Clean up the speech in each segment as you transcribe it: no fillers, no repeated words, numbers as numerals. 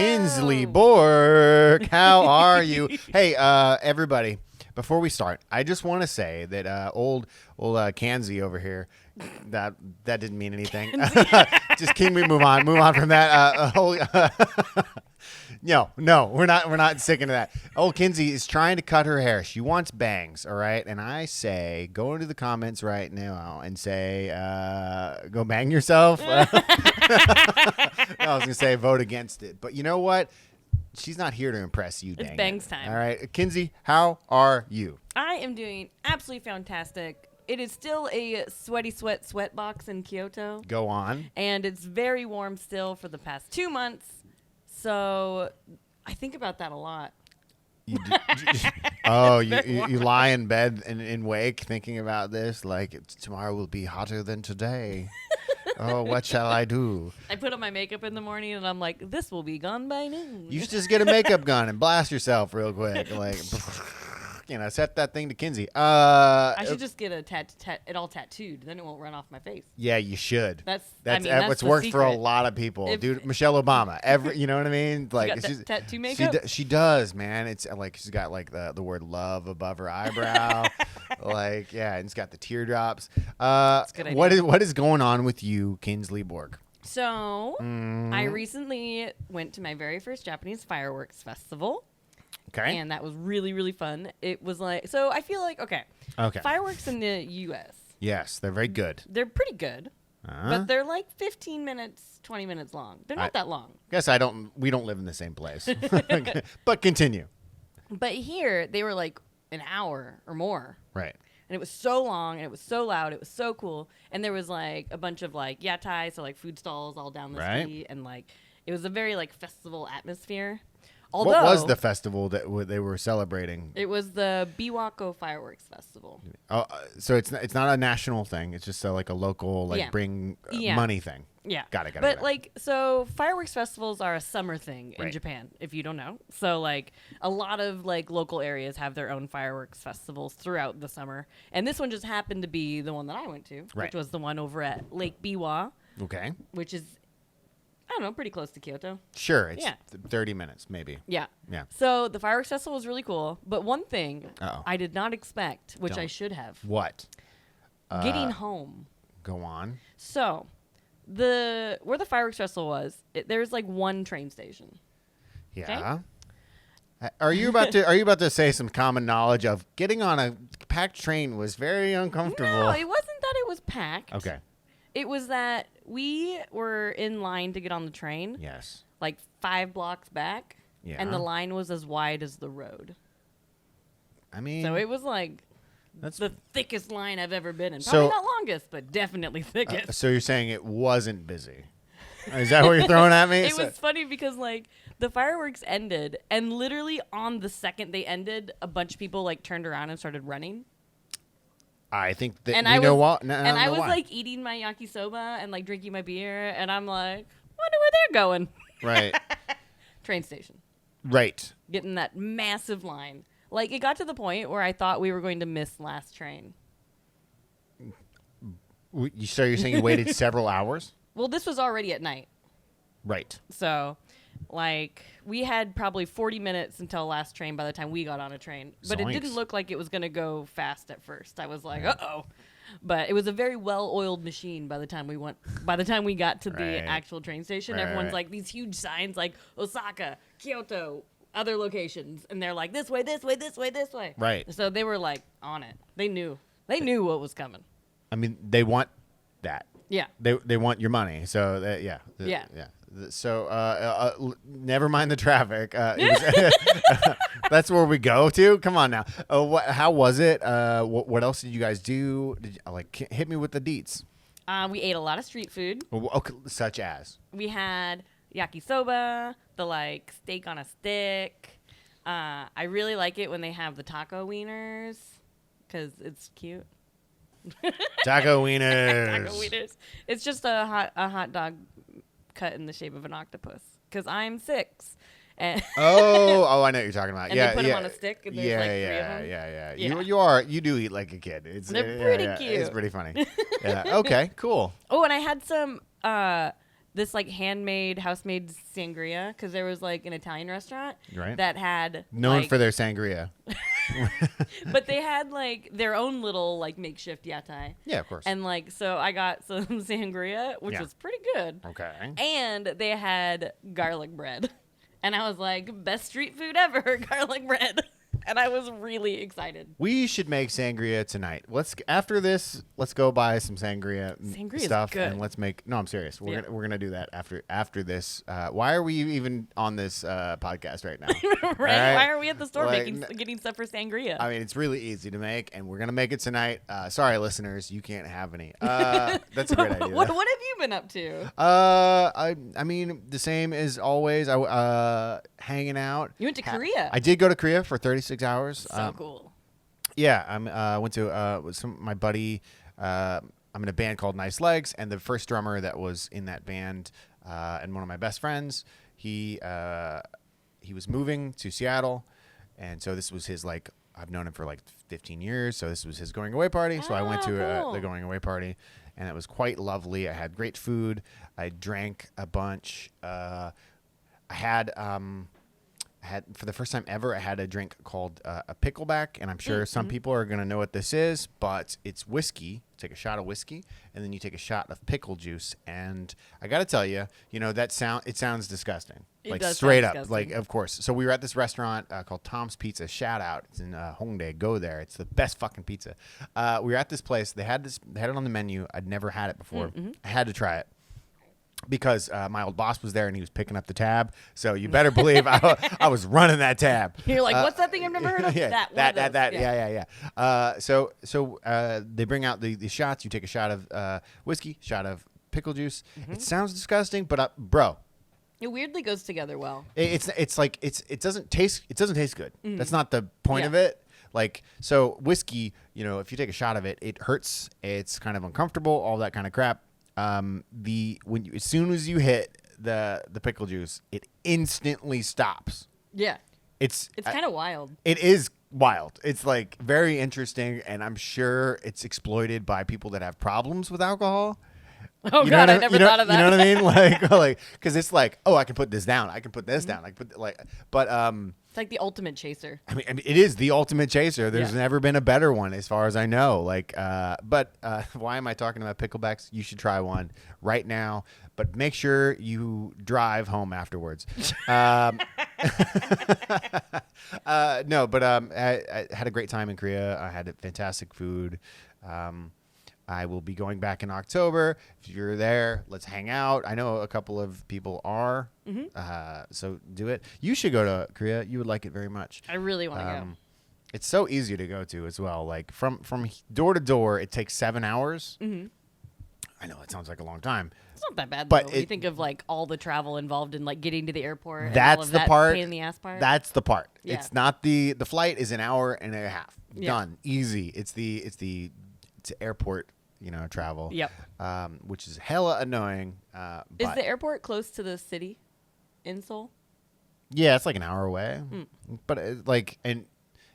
Kinsley Bork. How are you? Hey, everybody. Before we start, I just want to say that old Kinsey over here, that didn't mean anything. Just can we move on? Move on from that. No, we're not sticking to that. Old Kinsey is trying to cut her hair. She wants bangs, all right? And I say, go into the comments right now and say, go bang yourself. I was gonna say vote against it, but you know what? She's not here to impress you. It's bangs time. All right, Kinsey, how are you? I am doing absolutely fantastic. It is still a sweat box in Kyoto. Go on. And it's very warm still for the past 2 months. So I think about that a lot. You lie in bed in Wake thinking about this, like tomorrow will be hotter than today. Oh, what shall I do? I put on my makeup in the morning and I'm like, this will be gone by noon. You should just get a makeup gun and blast yourself real quick. Like, set that thing to Kinsey. I should just get it all tattooed. Then it won't run off my face. Yeah, you should. That's what's worked for a lot of people. Dude, Michelle Obama. You know what I mean? Like, she's tattoo makeup? She does, man. It's like she's got like the word love above her eyebrow. Like, yeah, and it's got the teardrops. What is going on with you, Kinsley Bork? So, I recently went to my very first Japanese fireworks festival. Okay. And that was really, really fun. It was like, so I feel like, okay. Fireworks in the U.S. Yes, they're very good. They're pretty good. But they're like 15 minutes, 20 minutes long. They're not that long. Guess we don't live in the same place. But continue. But here, they were like an hour or more. Right. And it was so long, and it was so loud, it was so cool. And there was like a bunch of like yatai, so like food stalls all down the street. And like, it was a very like festival atmosphere. Although, what was the festival that they were celebrating? It was the Biwako Fireworks Festival. Oh, so it's not a national thing. It's just like a local bring money thing. Yeah. Got it. But like, so fireworks festivals are a summer thing in Japan, if you don't know. So like a lot of like local areas have their own fireworks festivals throughout the summer. And this one just happened to be the one that I went to, which was the one over at Lake Biwa. Okay. Which is, I don't know, pretty close to Kyoto. Sure. It's 30 minutes, maybe. Yeah. Yeah. So the fireworks festival was really cool. But one thing I did not expect, which I should have. What? Getting home. Go on. So where the fireworks festival was, there's like one train station. Yeah. Okay? Are you about to say some common knowledge of getting on a packed train was very uncomfortable? No, it wasn't that it was packed. Okay. It was that we were in line to get on the train. Yes. Like 5 blocks back. Yeah. And the line was as wide as the road. I mean. So it was like that's the thickest line I've ever been in. Probably not longest, but definitely thickest. So you're saying it wasn't busy. Is that what you're throwing at me? It was funny because like the fireworks ended and literally on the second they ended, a bunch of people like turned around and started running. I think that I was why. like eating my yakisoba and like drinking my beer, and I'm like, wonder where they're going. Right. Train station. Right. Getting that massive line. Like it got to the point where I thought we were going to miss last train. So you're saying you waited several hours? Well, this was already at night. Right. So, like, we had probably 40 minutes until last train by the time we got on a train. But Zoinks. It didn't look like it was going to go fast at first. I was like, uh-oh. But it was a very well-oiled machine by the time we got to the actual train station. Everyone's like, these huge signs like Osaka, Kyoto, other locations. And they're like, this way, this way, this way, this way. Right. So they were like on it. They knew what was coming. I mean, they want that. Yeah. They want your money. So, yeah. So, never mind the traffic. That's where we go to. Come on now. How was it? What else did you guys do? Hit me with the deets. We ate a lot of street food. Okay, such as? We had yakisoba, the steak on a stick. I really like it when they have the taco wieners because it's cute. Taco wieners. Taco wieners. It's just a hot dog cut in the shape of an octopus. Because I'm 6. And I know what you're talking about. And they put them on a stick. And there's 3 of them. Yeah. You do eat like a kid. They're pretty cute. It's pretty funny. Yeah. Okay. Cool. Oh, and I had some this like handmade, house-made sangria because there was like an Italian restaurant that had known for their sangria, but they had like their own little like makeshift yatai. Yeah, of course. And like so, I got some sangria, which was pretty good. Okay. And they had garlic bread, and I was like, best street food ever, garlic bread. And I was really excited. We should make sangria tonight. After this, let's go buy some sangria stuff, is good. and let's make. No, I'm serious. We're gonna do that after this. Why are we even on this podcast right now? Right? Why are we at the store getting stuff for sangria? I mean, it's really easy to make, and we're gonna make it tonight. Sorry, listeners, you can't have any. That's a great idea. What have you been up to? I mean, the same as always. Hanging out. You went to Korea. I did go to Korea for 36 hours. So cool. Yeah, I went to with my buddy. I'm in a band called Nice Legs, and the first drummer that was in that band, and one of my best friends, he was moving to Seattle, and so this was his I've known him for 15 years, so this was his going away party. So I went to the going away party, and it was quite lovely. I had great food. I drank a bunch. I had for the first time ever, I had a drink called a pickleback, and I'm sure some people are going to know what this is, but it's whiskey. Take a shot of whiskey, and then you take a shot of pickle juice, and I got to tell you, it sounds disgusting. It does straight sound up, disgusting. of course. So we were at this restaurant called Tom's Pizza. Shout out. It's in Hongdae. Go there. It's the best fucking pizza. We were at this place. They had it on the menu. I'd never had it before. I had to try it. Because my old boss was there and he was picking up the tab, so you better believe I was running that tab. You're like, what's that thing I've never heard of? Yeah, that. Yeah. So they bring out the shots. You take a shot of whiskey, shot of pickle juice. It sounds disgusting, but bro, it weirdly goes together well. It doesn't taste good. That's not the point of it. So whiskey, if you take a shot of it, it hurts. It's kind of uncomfortable. All that kind of crap. As soon as you hit the pickle juice, it instantly stops. Yeah. It's kind of wild. It is wild. It's very interesting, and I'm sure it's exploited by people that have problems with alcohol. Oh God, I never thought of that. You know what I mean? Because it's I can put this down. I can put this down. I can put it's like the ultimate chaser. I mean, it is the ultimate chaser. There's never been a better one, as far as I know. But why am I talking about picklebacks? You should try one right now, but make sure you drive home afterwards. No, but I had a great time in Korea. I had fantastic food. I will be going back in October. If you're there, let's hang out. I know a couple of people are, so do it. You should go to Korea. You would like it very much. I really want to go. It's so easy to go to as well. From door to door, it takes 7 hours. I know it sounds like a long time. It's not that bad, but though. You think of all the travel involved in getting to the airport. That's and the part. Pain in the ass part. That's the part. Yeah. It's not the flight is an hour and a half. Yeah. Done. Easy. It's airport. Travel. Yep. Which is hella annoying. Is the airport close to the city in Seoul? Yeah, it's an hour away. But and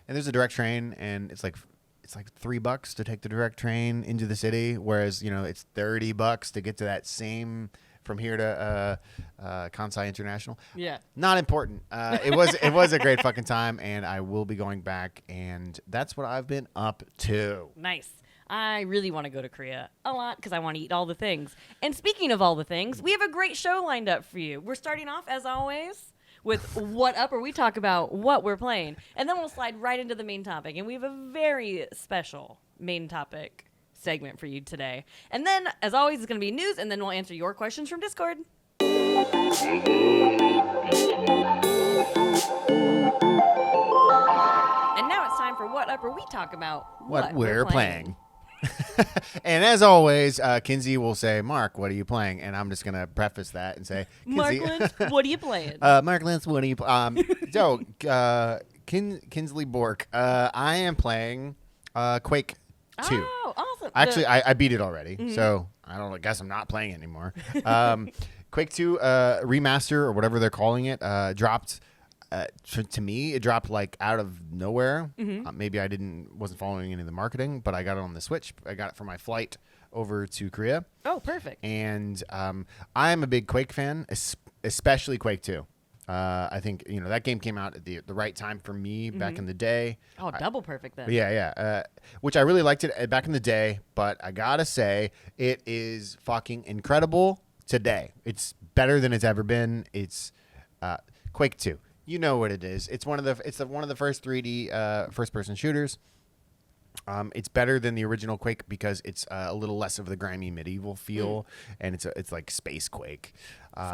there's a direct train, and it's $3 to take the direct train into the city, whereas it's $30 to get to that same from here to Kansai International. Yeah. Not important. It was a great fucking time, and I will be going back, and that's what I've been up to. Nice. I really want to go to Korea a lot because I want to eat all the things. And speaking of all the things, we have a great show lined up for you. We're starting off, as always, with What Up, where we talk about what we're playing. And then we'll slide right into the main topic. And we have a very special main topic segment for you today. And then, as always, it's going to be news, and then we'll answer your questions from Discord. And now it's time for What Up, where we talk about what we're playing. And as always, Kinsey will say, Mark, what are you playing? And I'm just going to preface that and say, Mark Lynch, what are you playing? Mark Lynch, what are you playing? Kinsley Bork, I am playing Quake 2. Oh, awesome. Actually, I beat it already, so I guess I'm not playing anymore. Quake 2 remaster, or whatever they're calling it, dropped. To me, it dropped out of nowhere. Maybe I wasn't following any of the marketing, but I got it on the Switch. I got it for my flight over to Korea. Oh, perfect. And I'm a big Quake fan, especially Quake 2. I think that game came out at the right time for me back in the day. Oh, double perfect then. Yeah. Which I really liked it back in the day, but I gotta say it is fucking incredible today. It's better than it's ever been. It's Quake 2. You know what it is. It's one of the first 3D first person shooters. It's better than the original Quake because it's a little less of the grimy medieval feel, and it's like Space Quake.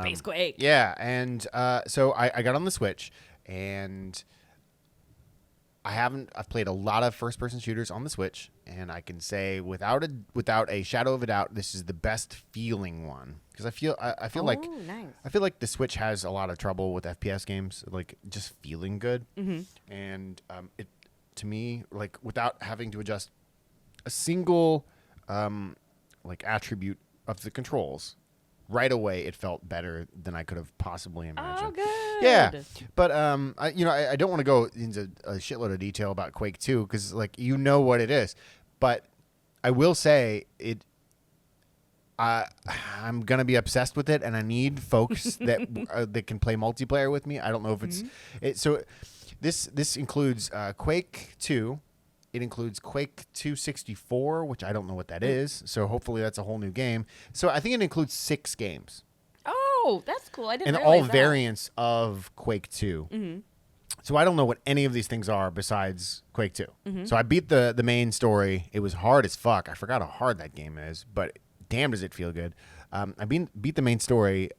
Space Quake. Yeah, and so I got on the Switch, and I've played a lot of first person shooters on the Switch, and I can say without a shadow of a doubt, this is the best feeling one because I feel like nice. I feel like the Switch has a lot of trouble with FPS games, like just feeling good, and it. To me, like without having to adjust a single like attribute of the controls, right away it felt better than I could have possibly imagined. Oh, good. Yeah, but I don't want to go into a shitload of detail about Quake 2 because like what it is, but I will say it. I'm gonna be obsessed with it, and I need folks that can play multiplayer with me. I don't know if it's it. So this includes Quake 2. It includes Quake 264, which I don't know what that is. So hopefully that's a whole new game. So I think it includes 6 games. Oh, that's cool. I didn't and realize all that. variants of Quake 2. So I don't know what any of these things are besides Quake 2. So I beat the main story. It was hard as fuck. I forgot how hard that game is, but damn does it feel good. I beat the main story.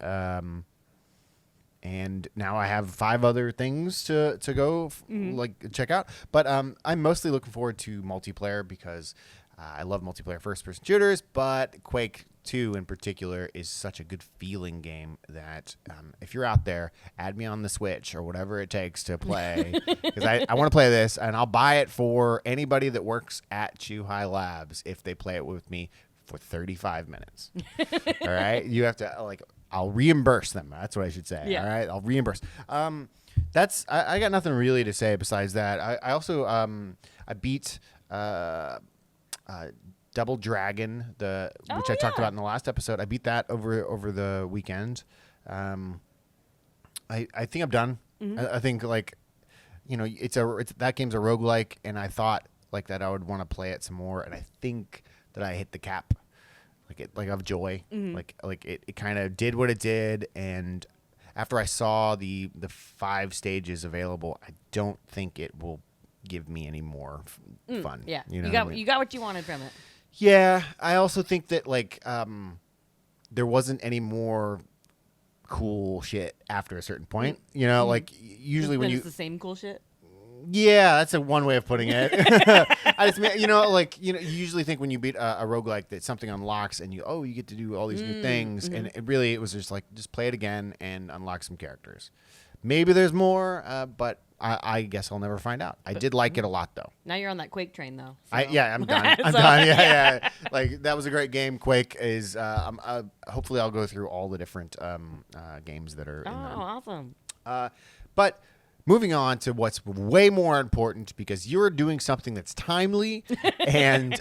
And now I have 5 other things to go like check out. But I'm mostly looking forward to multiplayer because I love multiplayer first-person shooters. But Quake 2 in particular is such a good feeling game that if you're out there, add me on the Switch or whatever it takes to play. Because I want to play this, and I'll buy it for anybody that works at Chew High Labs if they play it with me for 35 minutes. All right? You have to I'll reimburse them. That's what I should say. Yeah. All right, I'll reimburse. I got nothing really to say besides that. I also I beat Double Dragon, which I talked about in the last episode. I beat that over the weekend. I think I'm done. I think that game's a roguelike, and I thought like that I would want to play it some more, and I think that I hit the cap. Of joy, like it kind of did what it did, and after I saw the 5 stages available, I don't think it will give me any more fun. Yeah, you got what you wanted from it. Yeah, I also think that there wasn't any more cool shit after a certain point. Usually when it's the same cool shit. Yeah, that's one way of putting it. I just mean, you usually think when you beat a roguelike that something unlocks and you get to do all these new things, and it was just play it again and unlock some characters. Maybe there's more, but I guess I'll never find out. I did like it a lot though. Now you're on that Quake train though. So. I'm done. I'm done. Yeah. Like that was a great game. Quake is. Hopefully, I'll go through all the different games that are. Oh, in there. awesome. But moving on to what's way more important, because you're doing something that's timely and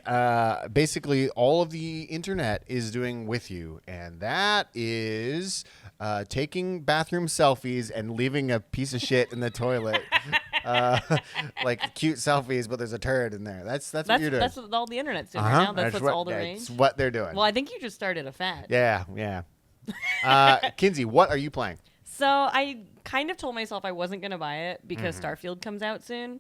basically all of the internet is doing with you, and that is taking bathroom selfies and leaving a piece of shit in the toilet. Like cute selfies, but there's a turd in there. That's what you're doing. That's what all the internet's doing right now. That's all the rage. That's what they're doing. Well, I think you just started a fad. Yeah. Kinsey, what are you playing? So I kind of told myself I wasn't going to buy it because Starfield comes out soon.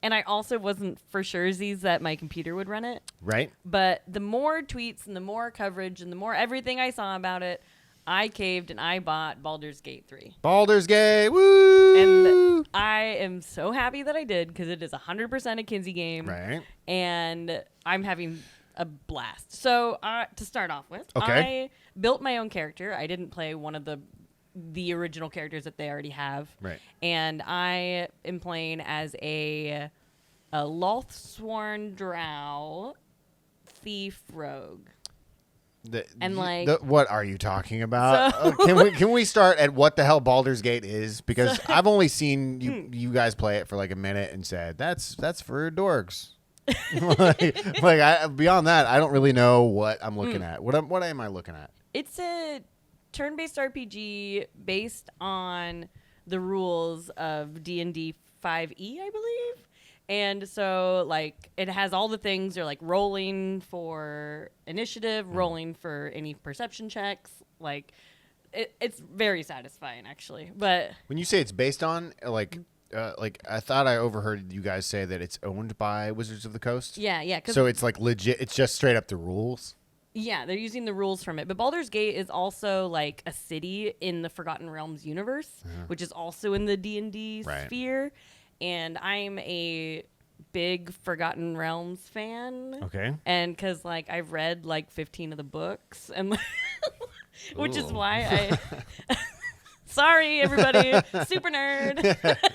And I also wasn't for surezies that my computer would run it. Right. But the more tweets and the more coverage and the more everything I saw about it, I caved and I bought Baldur's Gate 3. Baldur's Gate, woo! And I am so happy that I did because it is 100% a Kinsey game. Right. And I'm having a blast. So to start off with, okay. I built my own character. I didn't play one of the original characters that they already have. Right. And I am playing as a Lothsworn Drow thief rogue. What are you talking about? Can we start at what the hell Baldur's Gate is? Because I've only seen you guys play it for like a minute and said that's for dorks. Beyond that, I don't really know what I'm looking at. What am I looking at? It's a turn-based RPG based on the rules of D&D 5e, I believe. And so, like, it has all the things. They're, like, rolling for initiative, rolling for any perception checks. Like, it's very satisfying, actually. But when you say it's based on, like I thought I overheard you guys say that it's owned by Wizards of the Coast. Yeah. So it's, like, legit. It's just straight up the rules. Yeah, they're using the rules from it. But Baldur's Gate is also, like, a city in the Forgotten Realms universe, which is also in the D&D sphere. And I'm a big Forgotten Realms fan. Okay. And because, like, I've read, like, 15 of the books. And which is why I... Sorry, everybody. Super nerd.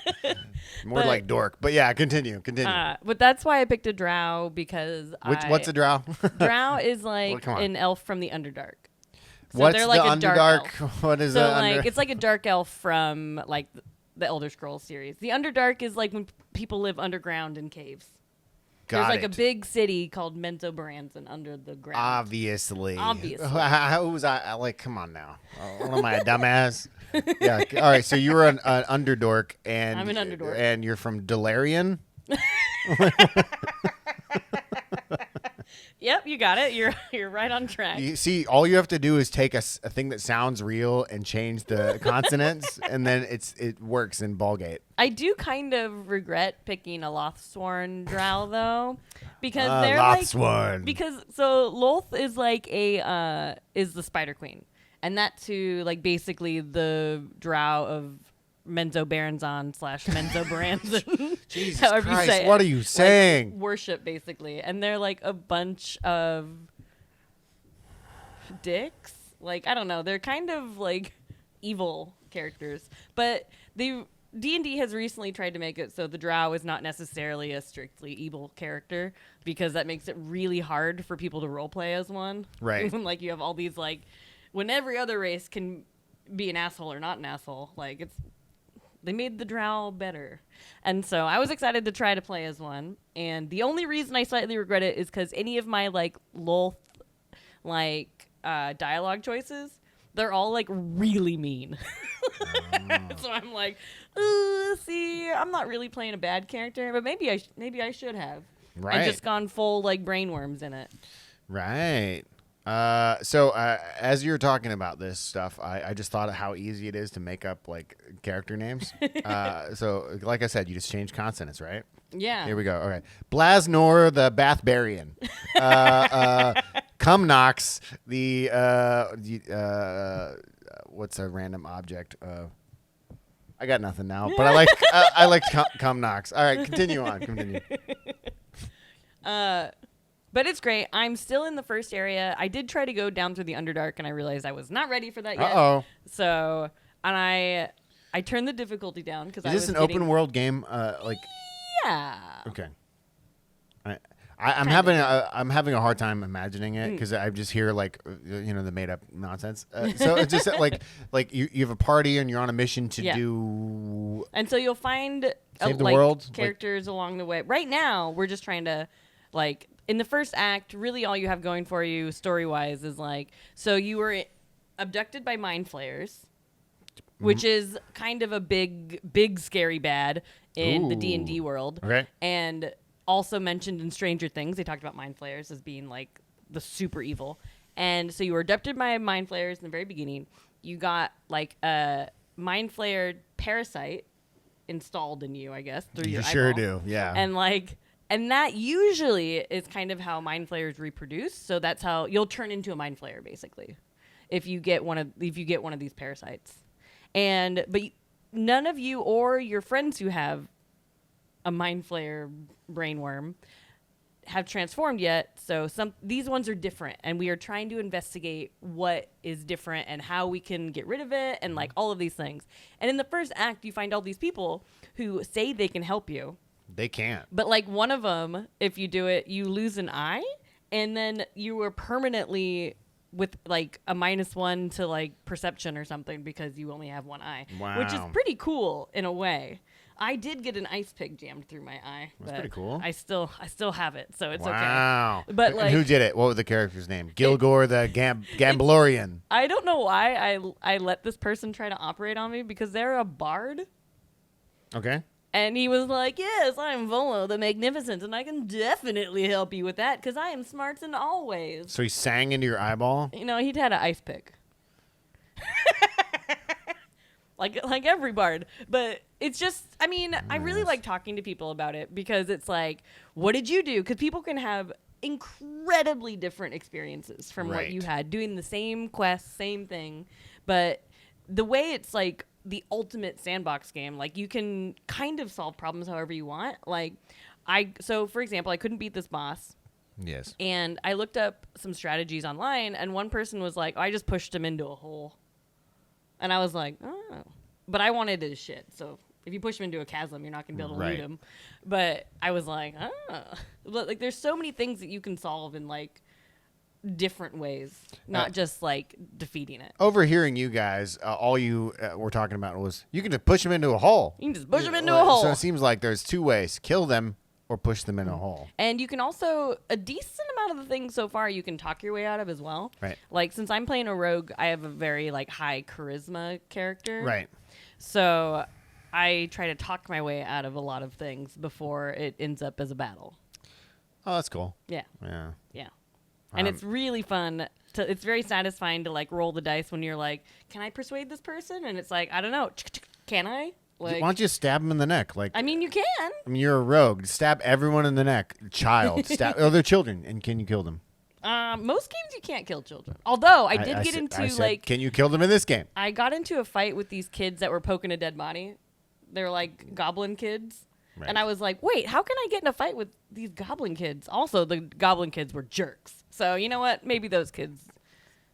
More like dork. But yeah, continue. But that's why I picked a drow, because what's a drow? Drow is like an elf from the Underdark. So what's they're like the a Underdark? dark elf. What is so the like it's like a dark elf from like the Elder Scrolls series. The Underdark is like when people live underground in caves. There's like a big city called Menzoberranzan under the ground. Obviously. How was I like? Come on now. What am I, a dumbass? Yeah. All right. So you were an Underdork, and I'm an Underdork, and you're from Delarian. Yep, you got it. You're right on track. You see, all you have to do is take a thing that sounds real and change the consonants, and then it works in Ballgate. I do kind of regret picking a Lothsworn drow though, because they're Lothsworn. So Loth is like is the Spider Queen, and that's who like basically the drow of Menzoberranzan / Menzoberranzan. Jesus however Christ, you say what it. are you saying? Like, worship basically, and they're like a bunch of dicks. Like I don't know, they're kind of like evil characters, but D&D has recently tried to make it so the drow is not necessarily a strictly evil character, because that makes it really hard for people to roleplay as one. Right. When like you have all these like, when every other race can be an asshole or not an asshole, like they made the drow better. And so I was excited to try to play as one. And the only reason I slightly regret it is because any of my like Lolth dialogue choices, they're all like really mean. So I'm like, see, I'm not really playing a bad character, but maybe I should have. Right. And just gone full like brainworms in it. Right. So as you're talking about this stuff, I just thought of how easy it is to make up like character names. So like I said, you just change consonants, right? Yeah. Here we go. All right. Blasnor the Bathbarian. Cumnox the what's a random object? I got nothing now, but I like Cumnox. All right, continue on. Continue. But it's great. I'm still in the first area. I did try to go down through the Underdark, and I realized I was not ready for that yet. Uh-oh. So, and I turned the difficulty down because I was Is this an open world game? Yeah. Okay. I'm having a hard time imagining it because I just hear like the made up nonsense. So it's just like you have a party and you're on a mission to do. And so you'll find save the world characters along the way. Right now, we're just trying to like. In the first act, really all you have going for you story-wise is like, so you were abducted by mind flayers, which is kind of a big scary bad in the D&D world. Okay. And also mentioned in Stranger Things, they talked about mind flayers as being like the super evil. And so you were abducted by mind flayers in the very beginning. You got like a mind flayer parasite installed in you, I guess, through your eyeball. You sure do, yeah. And that usually is kind of how mind flayers reproduce. So that's how you'll turn into a mind flayer, basically, if you get one of these parasites. But none of you or your friends who have a mind flayer brainworm have transformed yet. So these ones are different, and we are trying to investigate what is different and how we can get rid of it, and like all of these things. And in the first act, you find all these people who say they can help you. They can't. But like one of them, if you do it, you lose an eye, and then you are permanently with like a -1 to like perception or something because you only have one eye. Wow. Which is pretty cool in a way. I did get an ice pick jammed through my eye. That's pretty cool. I still have it, so it's wow. okay. But and who did it? What was the character's name? Gilgore the Gamblorian. I don't know why I let this person try to operate on me because they're a bard. Okay. And he was like, yes, I'm Volo the Magnificent, and I can definitely help you with that because I am smart in all ways. So he sang into your eyeball? You know, he'd had an ice pick. like every bard. But it's just, I mean, I really like talking to people about it because it's like, what did you do? Because people can have incredibly different experiences from what you had doing the same quest, same thing. But the way it's like the ultimate sandbox game, like you can kind of solve problems however you want. Like so for example, I couldn't beat this boss. Yes. And I looked up some strategies online, and one person was like, oh, I just pushed him into a hole. And I was like, oh. But I wanted his shit. So if you push him into a chasm, you're not going to be able to loot him. But I was like, oh. Like, there's so many things that you can solve in, like, different ways, not just, like, defeating it. Overhearing you guys, all you were talking about was, you can just push him into a hole. You can just push him into a hole. So it seems like there's two ways. Kill them or push them in a hole. And you can also, a decent amount of the things so far you can talk your way out of as well. Right. Like, since I'm playing a rogue, I have a very, like, high charisma character. Right. So I try to talk my way out of a lot of things before it ends up as a battle. Oh, that's cool. Yeah. Yeah. Yeah. And it's really fun. It's very satisfying to, like, roll the dice when you're like, can I persuade this person? And it's like, I don't know. Can I? Like, why don't you stab him in the neck? Like, I mean, you can. I mean, you're a rogue. Stab everyone in the neck. Child. They're children. And can you kill them? Most games you can't kill children. Although I did get into can you kill them in this game? I got into a fight with these kids that were poking a dead body. They're like goblin kids. Right. And I was like, wait, how can I get in a fight with these goblin kids? Also, the goblin kids were jerks. So, you know what? Maybe those kids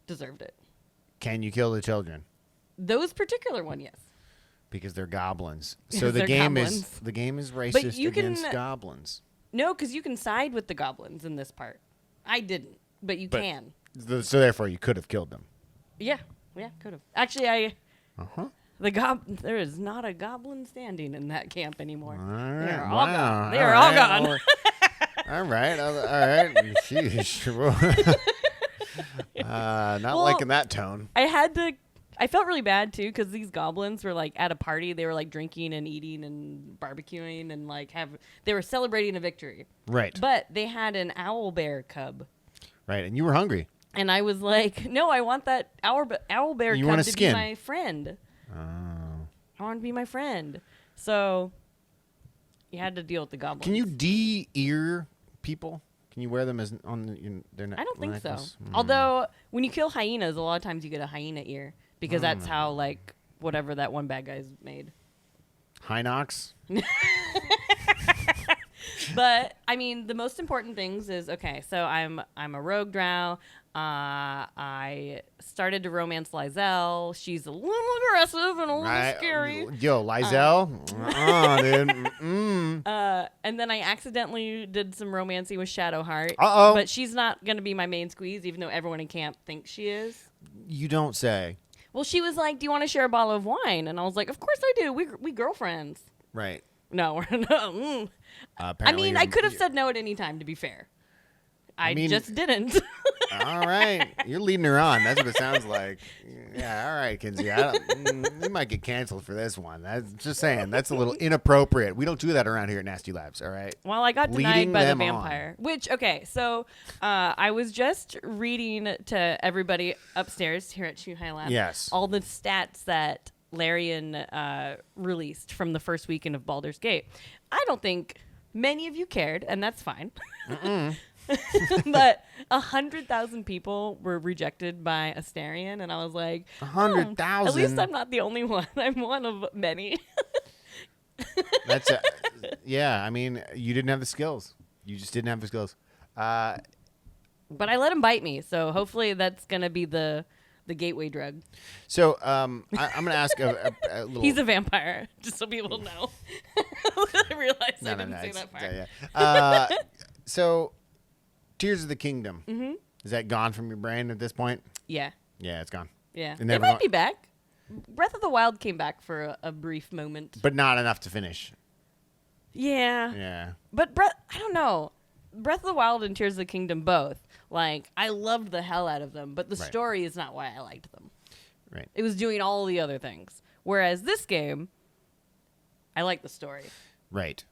deserved it. Can you kill the children? Those particular one, yes. Because they're goblins. So the game is racist against goblins. No, because you can side with the goblins in this part. I didn't, but you can. So therefore, you could have killed them. Yeah, could have. Actually, there is not a goblin standing in that camp anymore. All right. They are all gone. They are all gone. All right. Sheesh. Not liking that tone. I felt really bad too because these goblins were like at a party. They were like drinking and eating and barbecuing and like they were celebrating a victory. Right. But they had an owl bear cub. Right, and you were hungry. And I was like, no, I want that owl bear cub to be my friend. Oh. I want to be my friend. So you had to deal with the goblins. Can you de-ear people? Can you wear them as on their neck? I don't think so. Although when you kill hyenas, a lot of times you get a hyena ear. Because that's how, like, whatever that one bad guy's made. Hinox? But, I mean, the most important things is, okay, so I'm a rogue drow. I started to romance Lizelle. She's a little aggressive and a little scary. Yo, Lizelle? Dude. And then I accidentally did some romancing with Shadowheart. Uh-oh. But she's not going to be my main squeeze, even though everyone in camp thinks she is. You don't say. Well, she was like, do you want to share a bottle of wine? And I was like, of course I do. We girlfriends. Right. No, we're not. I mean, I could have said no at any time, to be fair. I just didn't. All right. You're leading her on. That's what it sounds like. Yeah, all right, Kinsey. You might get canceled for this one. That's just saying. That's a little inappropriate. We don't do that around here at Nasty Labs, all right? Well, I got denied by the vampire. Which, okay, so I was just reading to everybody upstairs here at Shoe High Lab. Yes. All the stats that Larian released from the first weekend of Baldur's Gate. I don't think many of you cared, and that's fine. But 100,000 people were rejected by Astarion, and I was like, 100,000? At least I'm not the only one. I'm one of many. Yeah, I mean, you didn't have the skills. You just didn't have the skills. But I let him bite me, so hopefully that's going to be the gateway drug. So I'm going to ask a little... He's a vampire, just so people know. I realized I didn't say that part. Yeah. So... Tears of the Kingdom. Mm-hmm. Is that gone from your brain at this point? Yeah. Yeah, it's gone. Yeah. It might be back. Breath of the Wild came back for a brief moment. But not enough to finish. Yeah. Yeah. But I don't know. Breath of the Wild and Tears of the Kingdom both. Like, I loved the hell out of them, but the story is not why I liked them. Right. It was doing all the other things. Whereas this game, I like the story. Right.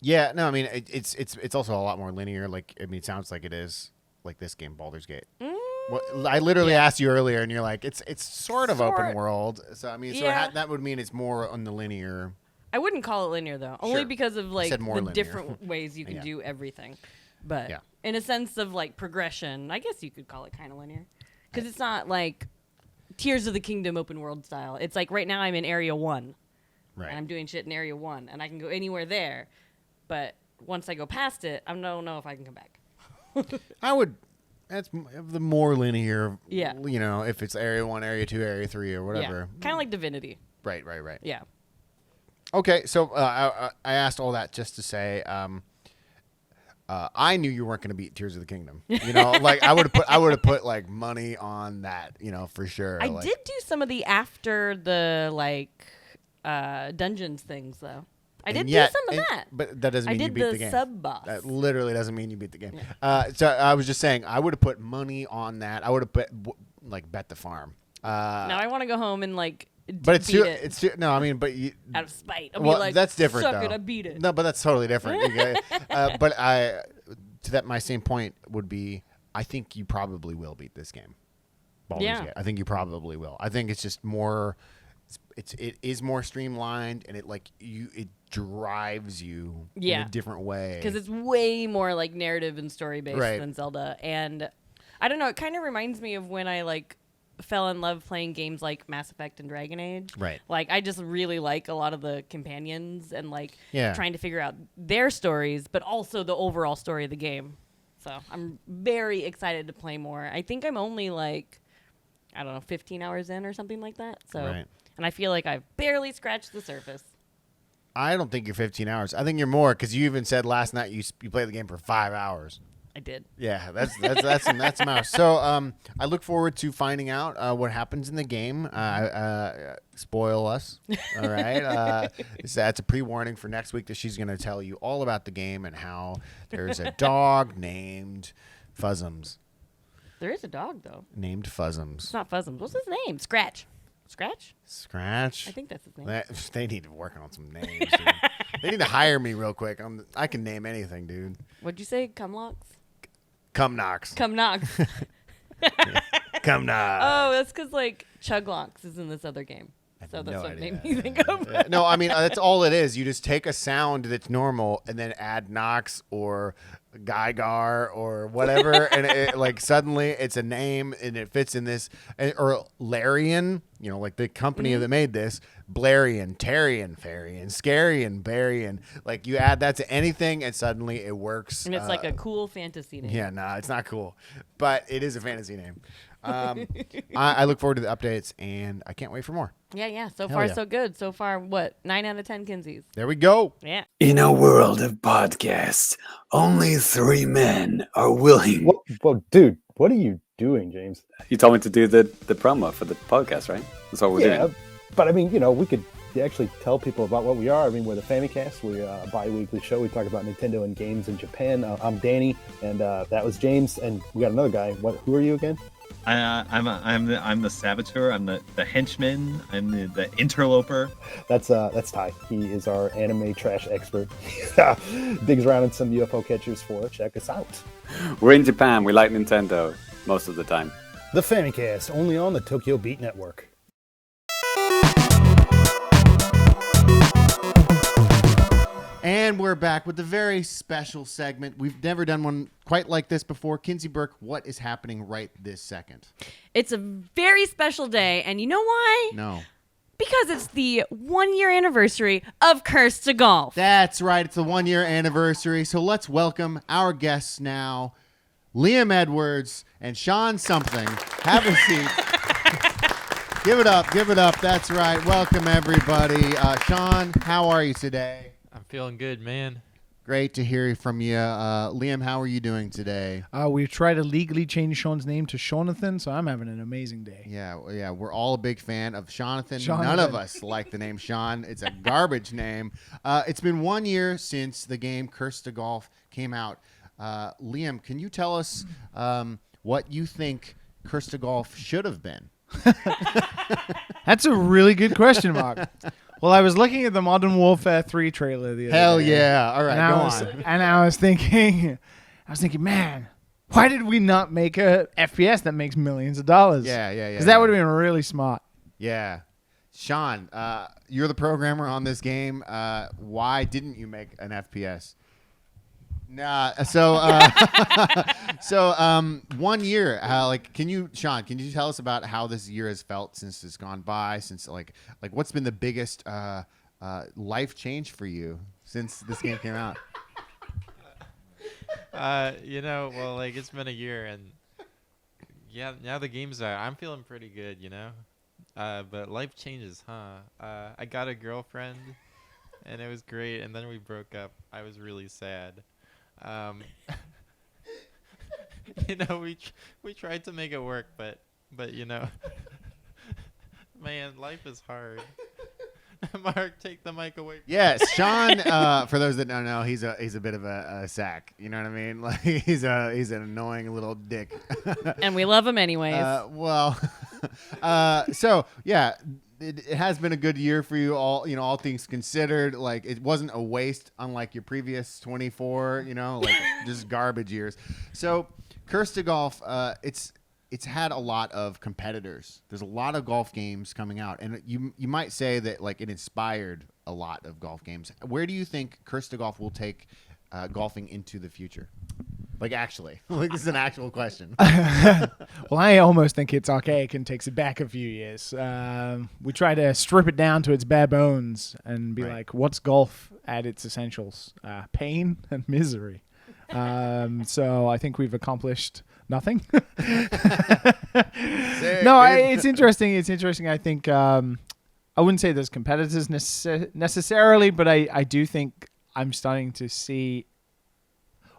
Yeah, no, I mean, it's also a lot more linear. Like, I mean, it sounds like it is, like this game, Baldur's Gate. Well, I literally asked you earlier, and you're like, it's sort of open world. So, I mean, that would mean it's more on the linear. I wouldn't call it linear, though. Only because of, like, the different ways you can do everything. But in a sense of, like, progression, I guess you could call it kind of linear. Because it's not, like, Tears of the Kingdom open world style. It's like right now I'm in Area 1. Right. And I'm doing shit in Area 1. And I can go anywhere there. But once I go past it, I don't know if I can come back. That's the more linear. Yeah. You know, if it's Area 1, Area 2, Area 3, or whatever. Yeah. Kind of like Divinity. Right. Yeah. Okay, so I asked all that just to say I knew you weren't going to beat Tears of the Kingdom. You know, like I would have put like money on that, you know, for sure. I did do some of the after the like dungeons things though. I did do some of that. But that doesn't mean you beat the game. I did the sub-boss. That literally doesn't mean you beat the game. Yeah. So I was just saying, I would have put money on that. I would have bet the farm. Now I want to go home and like but it's too, no, I mean, but you, out of spite. I'll be like, that's different suck though. it, I beat it. No, but that's totally different. But my same point would be, I think you probably will beat this game. Baldur's Gate. I think you probably will. I think it's just more. It is more streamlined, and it drives you in a different way because it's way more like narrative and story based than Zelda. And I don't know, it kind of reminds me of when I like fell in love playing games like Mass Effect and Dragon Age. Right. Like I just really like a lot of the companions and like trying to figure out their stories, but also the overall story of the game. So I'm very excited to play more. I think I'm only like, I don't know, 15 hours in or something like that. So, and I feel like I've barely scratched the surface. I don't think you're 15 hours. I think you're more because you even said last night you played the game for 5 hours. I did. Yeah, that's some hours. So I look forward to finding out what happens in the game. Spoil us, all right? That's a pre-warning for next week that she's going to tell you all about the game and how there's a dog named Fuzzums. There is a dog, though. Named Fuzzums. It's not Fuzzums. What's his name? Scratch. Scratch? I think that's his name. They need to work on some names, dude. They need to hire me real quick. I can name anything, dude. What'd you say? Cumlocks? Cumnox. Cumnox. Cumnox. Oh, that's because, like, Chuglocks is in this other game. So that's what made me think of. No, I mean, that's all it is. You just take a sound that's normal and then add Nox or Gygar or whatever, and it, like suddenly it's a name and it fits in this. Or Larian, you know, like the company that made this, Blarian, Tarian, Farian, Scarian, Barian. Like you add that to anything and suddenly it works. And it's like a cool fantasy name. Yeah, nah, it's not cool, but it is a fantasy name. I look forward to the updates, and I can't wait for more. Yeah. So far, so good. So far, 9 out of 10 Kinseys. There we go. Yeah. In a world of podcasts, only 3 men are willing. Well, dude, what are you doing, James? You told me to do the promo for the podcast, right? That's what we're doing. But I mean, you know, we could actually tell people about what we are. I mean, we're the Famicast. We're a bi-weekly show. We talk about Nintendo and games in Japan. I'm Danny, and that was James, and we got another guy. Who are you again? I'm the saboteur. I'm the henchman. I'm the interloper. That's Ty. He is our anime trash expert. Digs around in some UFO catchers for. Check us out. We're in Japan. We like Nintendo most of the time. The Famicast, only on the Tokyo Beat Network. And we're back with a very special segment. We've never done one quite like this before. Kinsey Burke, what is happening right this second? It's a very special day, and you know why? No. Because it's the 1-year anniversary of Curse to Golf. That's right. It's the 1-year anniversary. So let's welcome our guests now, Liam Edwards and Sean Something. Have a seat. Give it up. That's right. Welcome, everybody. Sean, how are you today? I'm feeling good, man. Great to hear from you. Liam, how are you doing today? We've tried to legally change Sean's name to Jonathan, so I'm having an amazing day. Yeah, we're all a big fan of Jonathan. None of us like the name Sean. It's a garbage name. It's been 1 year since the game Curse to Golf came out. Liam, can you tell us what you think Curse to Golf should have been? That's a really good question, Mark. Well, I was looking at the Modern Warfare 3 trailer the other day. Hell yeah. All right, go on. And I was thinking, man, why did we not make a FPS that makes millions of dollars? Yeah. Because that would have been really smart. Yeah. Sean, you're the programmer on this game. Why didn't you make an FPS? Nah. So 1 year. Sean, can you tell us about how this year has felt since it's gone by? Since like what's been the biggest life change for you since this game came out? It's been a year, and yeah, now the game's out. I'm feeling pretty good, but life changes, huh? I got a girlfriend, and it was great, and then we broke up. I was really sad. We tried to make it work, but man, life is hard. Mark, take the mic away. Yes, Sean. For those that don't know, he's a bit of a sack. You know what I mean? Like he's an annoying little dick. And we love him anyways. So yeah. It has been a good year for you, all things considered. Like it wasn't a waste, unlike your previous 24, just garbage years. So, Curse to Golf, it's had a lot of competitors. There's a lot of golf games coming out, and you might say that like it inspired a lot of golf games. Where do you think Curse to Golf will take golfing into the future? Like actually, this is an actual question. Well, I almost think it's archaic and takes it back a few years. We try to strip it down to its bare bones and be like, what's golf at its essentials? Pain and misery. So I think we've accomplished nothing. It's interesting. It's interesting. I think I wouldn't say there's competitors necessarily, but I do think I'm starting to see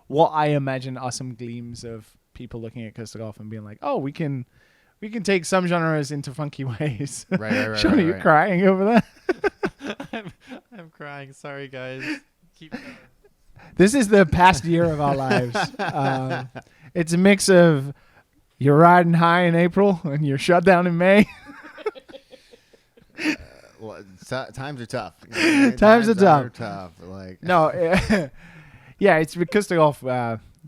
what I imagine are some gleams of people looking at Curse to Golf and being like, oh, we can take some genres into funky ways. Right. Sean, are you crying over there? I'm crying. Sorry, guys. Keep going. This is the past year of our lives. It's a mix of you're riding high in April and you're shut down in May. Times are tough. Times are tough. Like no. Yeah, it's because the golf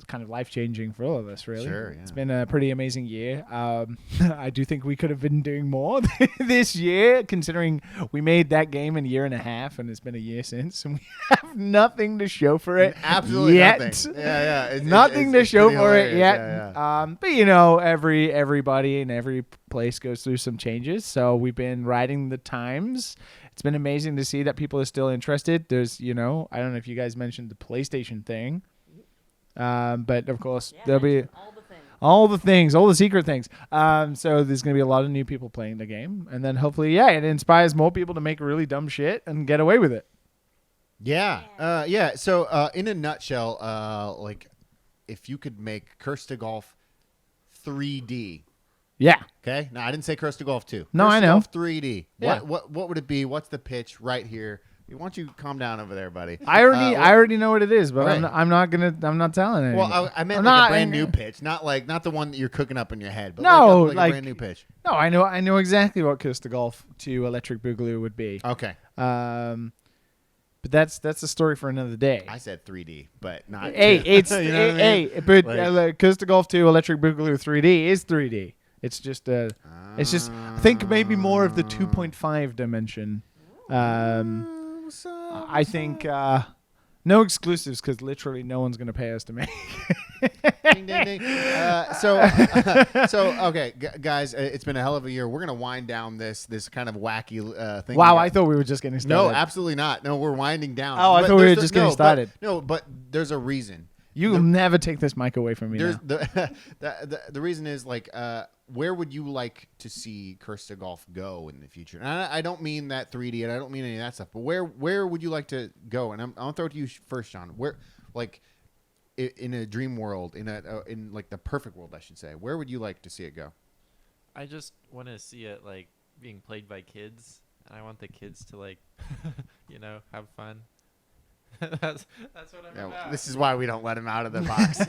kind of life-changing for all of us, really. Sure, yeah. It's been a pretty amazing year. I do think we could have been doing more this year, considering we made that game in a year and a half, and it's been a year since, and we have nothing to show for it Absolutely yet. Nothing. Yeah. Nothing to show for it yet. Yeah. But, everybody in every place goes through some changes, so we've been riding the times. It's been amazing to see that people are still interested. There's, I don't know if you guys mentioned the PlayStation thing, but of course there'll be all the secret things. So there's going to be a lot of new people playing the game, and then hopefully, it inspires more people to make really dumb shit and get away with it. Yeah. So in a nutshell, if you could make Curse to Golf 3D. Yeah. Okay. No, I didn't say Curse to Golf 2. No, Curse I to know. Golf 3D. Yeah. What would it be? What's the pitch right here? Why don't you calm down over there, buddy? I already know what it is, but right. I'm not telling anyone. Well, I meant like a brand new pitch, not the one that you're cooking up in your head, but like a brand new pitch. No, I know exactly what Curse to Golf 2 Electric Boogaloo would be. Okay. But that's a story for another day. I said 3D, but not. It's you know what I mean? but Curse to Golf 2 Electric Boogaloo 3D is 3D. It's just I think maybe more of the 2.5 dimension. I think no exclusives because literally no one's gonna pay us to make. Ding, ding, ding. Okay, guys, it's been a hell of a year. We're gonna wind down this kind of wacky thing. Wow, I thought we were just getting started. No, absolutely not. No, we're winding down. Oh, I thought we were just getting started. No, but there's a reason. You will never take this mic away from me. There's Now. the reason is like where would you like to see Curse to Golf go in the future? And I don't mean that 3D, and I don't mean any of that stuff. But where would you like to go? And I'll throw it to you first, John. Where, like, in a dream world, in like the perfect world, I should say, where would you like to see it go? I just want to see it like being played by kids, and I want the kids to like, have fun. that's what I'm about. This is why we don't let him out of the box.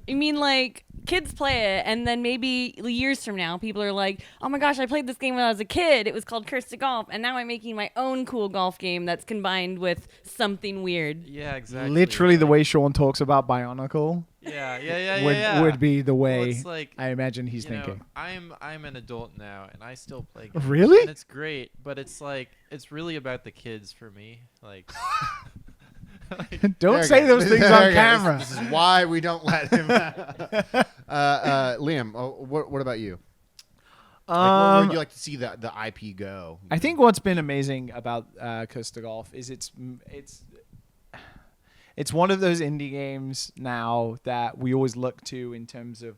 You mean like kids play it, and then maybe years from now, people are like, "Oh my gosh, I played this game when I was a kid. It was called Curse to Golf, and now I'm making my own cool golf game that's combined with something weird." Yeah, exactly. Literally, the way Sean talks about Bionicle. Would be the way well, it's like, I imagine he's thinking. I'm an adult now, and I still play games. Really? And it's great, but it's like it's really about the kids for me. Like, don't say those things on camera. This is why we don't let him. Liam, what about you? Where would you like to see the IP go? I think what's been amazing about Curse to Golf is it's one of those indie games now that we always look to in terms of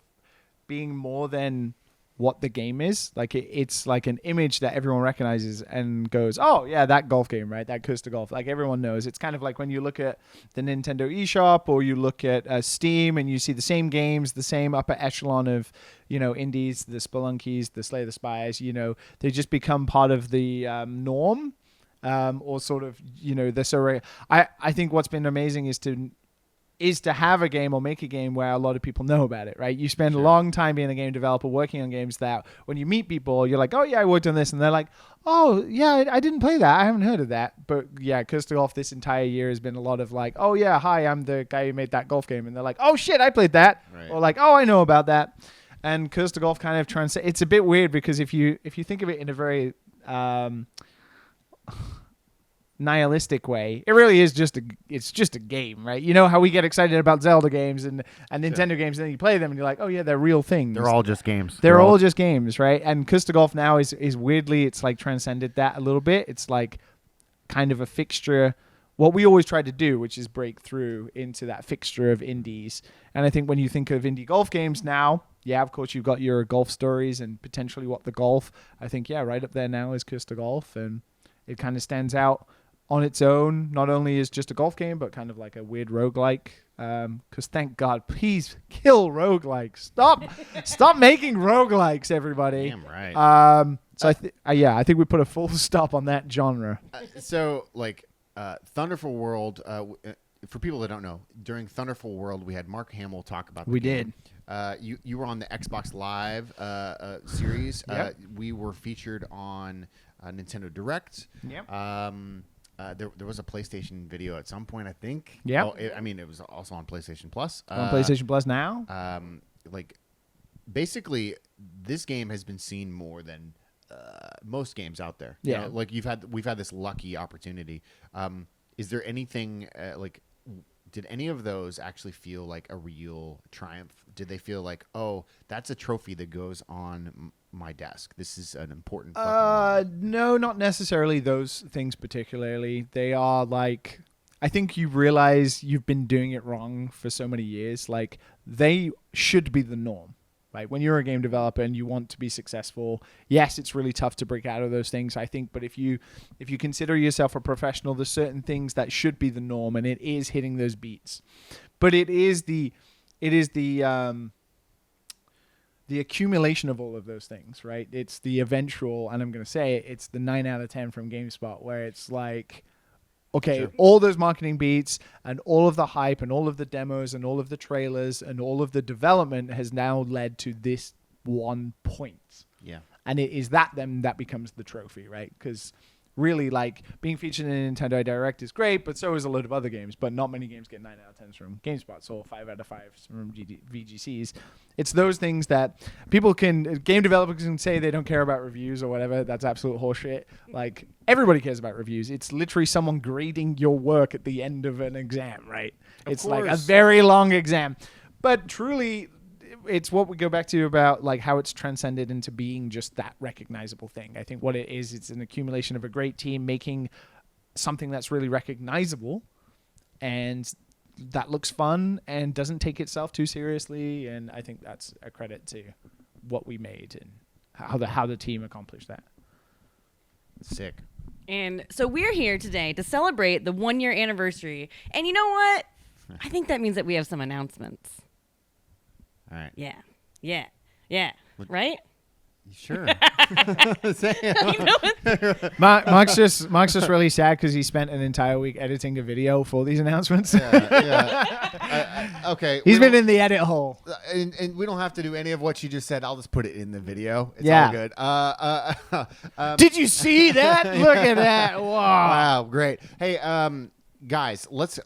being more than what the game is. Like it's like an image that everyone recognizes and goes, "Oh yeah, that golf game, right? That Curse to Golf." Like everyone knows. It's kind of like when you look at the Nintendo eShop or you look at Steam and you see the same games, the same upper echelon of indies, the Spelunkys, the Slay the Spires. They just become part of the norm. Or sort of, they're so rare. I think what's been amazing is to have a game or make a game where a lot of people know about it, right? You spend a long time being a game developer working on games that when you meet people, you're like, "Oh yeah, I worked on this," and they're like, "Oh yeah, I didn't play that. I haven't heard of that." But yeah, Curse to Golf this entire year has been a lot of like, "Oh yeah, hi, I'm the guy who made that golf game," and they're like, "Oh shit, I played that," or like, "Oh, I know about that." And Curse to Golf kind of it's a bit weird because if you think of it in a very nihilistic way, it really is just a game, right? You know how we get excited about Zelda games and Nintendo games, and then you play them and you're like, "Oh yeah, they're real things." They're all just games. They're all just games, right? And Curse to Golf now is weirdly, it's like transcended that a little bit. It's like kind of a fixture, what we always try to do, which is break through into that fixture of indies. And I think when you think of indie golf games now, yeah, of course you've got your golf stories and potentially What the Golf. I think, yeah, right up there now is Curse to Golf, and it kind of stands out on its own, not only as just a golf game, but kind of like a weird roguelike. Because thank God, please kill roguelikes. Stop making roguelikes, everybody. Damn right. So I think we put a full stop on that genre. Thunderful World. For people that don't know, during Thunderful World, we had Mark Hamill talk about. We did. You were on the Xbox Live series. Yep. We were featured on Nintendo Direct. Yep. There was a PlayStation video at some point, I think. Yeah. Oh, it was also on PlayStation Plus. On PlayStation Plus now. Basically, this game has been seen more than most games out there. Yeah. We've had this lucky opportunity. Is there anything did any of those actually feel like a real triumph? Did they feel like, "Oh, that's a trophy that goes on my desk. This is an important fucking moment"? No, not necessarily those things particularly. They are like, I think you realize you've been doing it wrong for so many years. Like, they should be the norm, right? When you're a game developer and you want to be successful, yes, it's really tough to break out of those things, I think. But if you consider yourself a professional, there's certain things that should be the norm, and it is hitting those beats. But it is the accumulation of all of those things, right? It's the eventual, and I'm going to say it, it's the 9 out of 10 from GameSpot, where it's like, okay, sure, all those marketing beats and all of the hype and all of the demos and all of the trailers and all of the development has now led to this one point. Yeah. And it is that then that becomes the trophy, right? Because really, like, being featured in a Nintendo Direct is great, but so is a lot of other games. But not many games get 9 out of 10s from GameSpot, so 5 out of 5s from VGCs. It's those things that game developers can say they don't care about reviews or whatever. That's absolute horseshit. Like, everybody cares about reviews. It's literally someone grading your work at the end of an exam, right? It's like a very long exam. But truly, it's what we go back to about like how it's transcended into being just that recognizable thing. I think what it is, it's an accumulation of a great team making something that's really recognizable, and that looks fun and doesn't take itself too seriously. And I think that's a credit to what we made and how the team accomplished that. Sick. And so we're here today to celebrate the 1-year anniversary. And you know what? I think that means that we have some announcements. All right. Yeah. Right? Sure. Mark's just really sad because he spent an entire week editing a video for these announcements. Okay. He's been in the edit hole. And we don't have to do any of what you just said. I'll just put it in the video. It's Yeah. all good. Did you see that? Look at that. Wow. Wow, great. Hey, guys, let's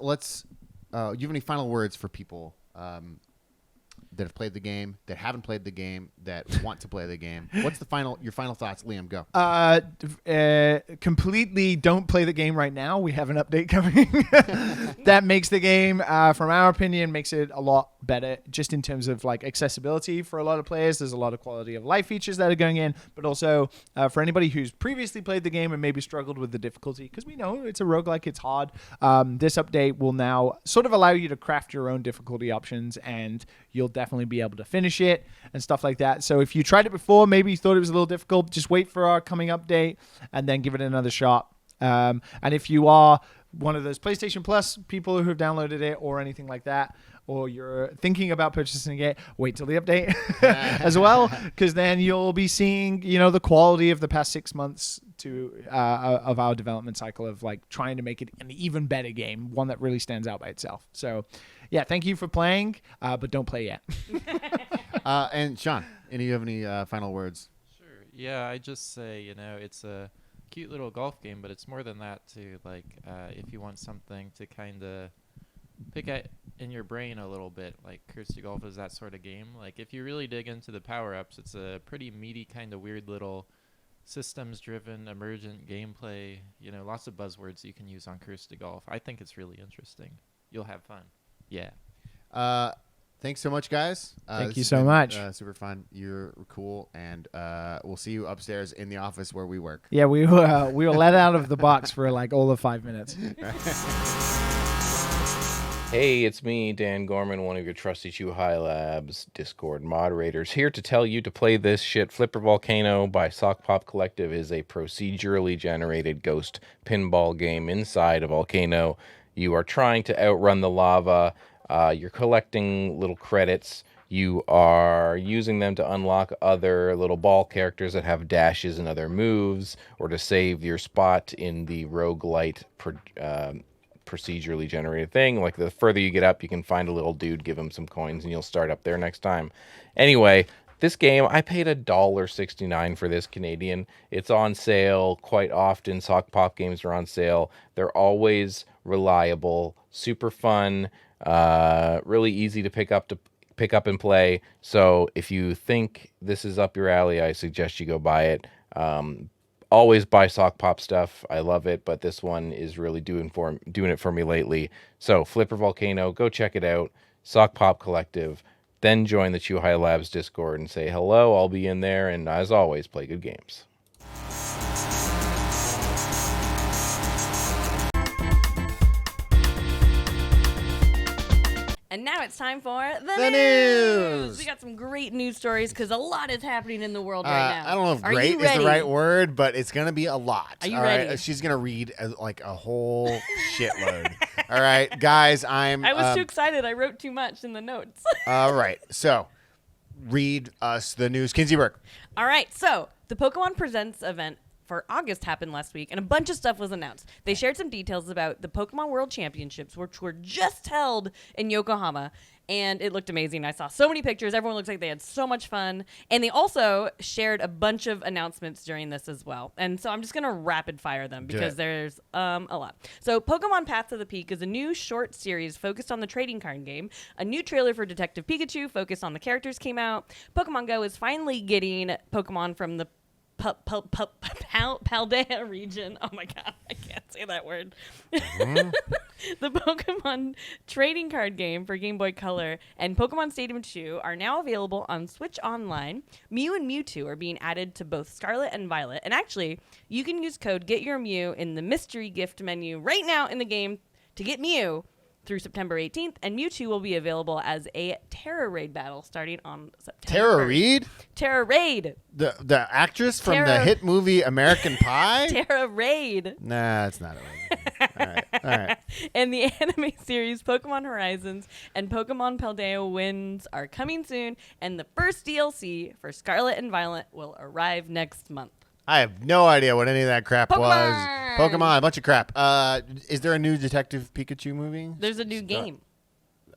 you have any final words for people that have played the game, that haven't played the game, that want to play the game? What's your final thoughts? Liam, go. Completely don't play the game right now. We have an update coming that makes the game, from our opinion, makes it a lot better just in terms of like accessibility for a lot of players. There's a lot of quality of life features that are going in, but also for anybody who's previously played the game and maybe struggled with the difficulty, because we know it's a roguelike, it's hard. This update will now sort of allow you to craft your own difficulty options, and you'll definitely be able to finish it and stuff like that. So if you tried it before, maybe you thought it was a little difficult, just wait for our coming update and then give it another shot. And if you are one of those PlayStation Plus people who have downloaded it or anything like that, or you're thinking about purchasing it, wait till the update as well, because then you'll be seeing, the quality of the past 6 months of our development cycle of like trying to make it an even better game, one that really stands out by itself. So, yeah, thank you for playing, but don't play yet. And Sean, you have any final words? Sure. Yeah, I just say, it's a cute little golf game, but it's more than that too. Like, if you want something to kind of pick at in your brain a little bit, like Curse to Golf is that sort of game. Like, if you really dig into the power-ups, it's a pretty meaty kind of weird little systems-driven emergent gameplay. Lots of buzzwords you can use on Curse to Golf. I think it's really interesting. You'll have fun. Yeah. Thanks so much, guys. Thank you so much. Super fun. You're cool, and we'll see you upstairs in the office where we work. Yeah, we were let out of the box for like all of 5 minutes. Hey, it's me, Dan Gorman, one of your trusty Chew High Labs Discord moderators, here to tell you to play this shit. Flipper Volcano by Sock Pop Collective is a procedurally generated ghost pinball game inside a volcano. You are trying to outrun the lava. You're collecting little credits. You are using them to unlock other little ball characters that have dashes and other moves, or to save your spot in the roguelite procedurally generated thing. Like, the further you get up, you can find a little dude, give him some coins, and you'll start up there next time. Anyway, this game, I paid $1.69 for this Canadian. It's on sale quite often. Sock Pop games are on sale. They're always reliable, super fun, really easy to pick up and play. So if you think this is up your alley, I suggest you go buy it. Always buy Sock Pop stuff. I love it, but this one is really doing it for me lately. So Flipper Volcano, go check it out. Sock Pop Collective. Then join the Chew High Labs Discord and say hello. I'll be in there, and as always, play good games. And now it's time for the news. We got some great news stories because a lot is happening in the world right now. I don't know if Are great you is ready? the right word, but it's going to be a lot. Are you all ready? Right? She's going to read like a whole shitload. All right, guys, I was too excited. I wrote too much in the notes. All right, so read us the news. Kinsey Mark. All right, so the Pokemon Presents event for August happened last week, and a bunch of stuff was announced. They shared some details about the Pokemon World Championships, which were just held in Yokohama, and it looked amazing. I saw so many pictures. Everyone looks like they had so much fun, and they also shared a bunch of announcements during this as well. And so I'm just going to rapid fire them because there's a lot. So Pokemon Path to the Peak is a new short series focused on the trading card game. A new trailer for Detective Pikachu focused on the characters came out. Pokemon Go is finally getting Pokemon from the Paldea region. Oh my god, I can't say that word. The Pokemon trading card game for Game Boy Color and Pokemon Stadium 2 are now available on Switch Online. Mew and Mewtwo are being added to both Scarlet and Violet. And actually, you can use code GETYOURMEW in the mystery gift menu right now in the game to get Mew through September 18th, and Mewtwo will be available as a Terra Raid battle starting on September Tara 1st. Reid, Terra Raid. the actress from the Tara- hit movie American Pie. Terra Raid. Nah, it's not it. All right. And the anime series Pokemon Horizons and Pokemon Paldea Winds are coming soon, and the first DLC for Scarlet and Violet will arrive next month. I have no idea what any of that crap was. Pokemon! Pokemon, a bunch of crap. Is there a new Detective Pikachu movie? There's a new game.